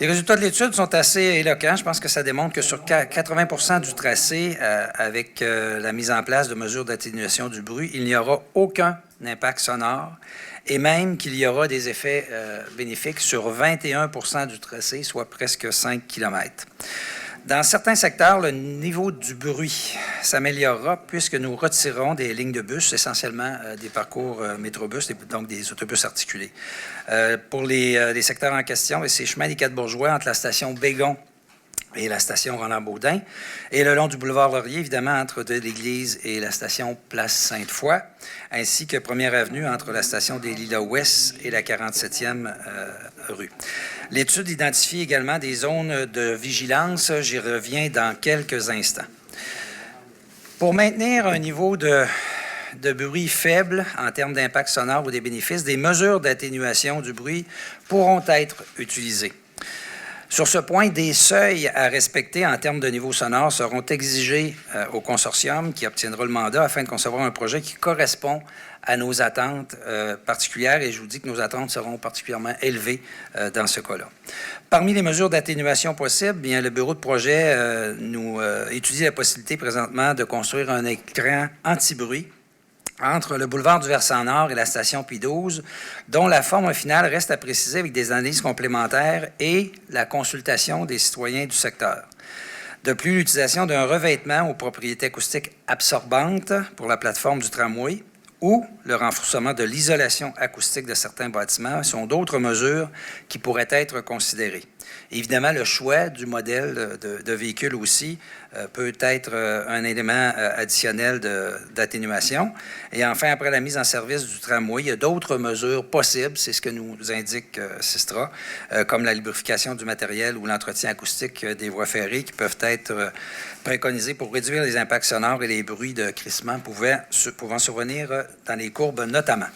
Les résultats de l'étude sont assez éloquents. Je pense que ça démontre que sur 80 du tracé, avec la mise en place de mesures d'atténuation du bruit, il n'y aura aucun impact sonore et même qu'il y aura des effets bénéfiques sur 21 du tracé, soit presque 5 km. Dans certains secteurs, le niveau du bruit s'améliorera puisque nous retirerons des lignes de bus, essentiellement des parcours métrobus, donc des autobus articulés. Pour les secteurs en question, c'est chemin des Quatre-Bourgeois entre la station Bégon et la station Roland-Baudin, et le long du boulevard Laurier, évidemment, entre l'Église et la station Place Sainte-Foy, ainsi que Première Avenue entre la station des Lilas-Ouest et la 47e rue. L'étude identifie également des zones de vigilance. J'y reviens dans quelques instants. Pour maintenir un niveau de bruit faible en termes d'impact sonore ou des bénéfices, des mesures d'atténuation du bruit pourront être utilisées. Sur ce point, des seuils à respecter en termes de niveau sonore seront exigés au consortium qui obtiendra le mandat afin de concevoir un projet qui correspond à nos attentes particulières, et je vous dis que nos attentes seront particulièrement élevées dans ce cas-là. Parmi les mesures d'atténuation possibles, bien, le bureau de projet étudie la possibilité présentement de construire un écran anti-bruit entre le boulevard du Versant Nord et la station P12, dont la forme finale reste à préciser avec des analyses complémentaires et la consultation des citoyens du secteur. De plus, l'utilisation d'un revêtement aux propriétés acoustiques absorbantes pour la plateforme du tramway ou le renforcement de l'isolation acoustique de certains bâtiments sont d'autres mesures qui pourraient être considérées. Évidemment, le choix du modèle de véhicule aussi peut être un élément additionnel d'atténuation. Et enfin, après la mise en service du tramway, il y a d'autres mesures possibles, c'est ce que nous indique Sistra, comme la lubrification du matériel ou l'entretien acoustique des voies ferrées qui peuvent être préconisés pour réduire les impacts sonores et les bruits de crissement pouvant survenir dans les courbes notamment.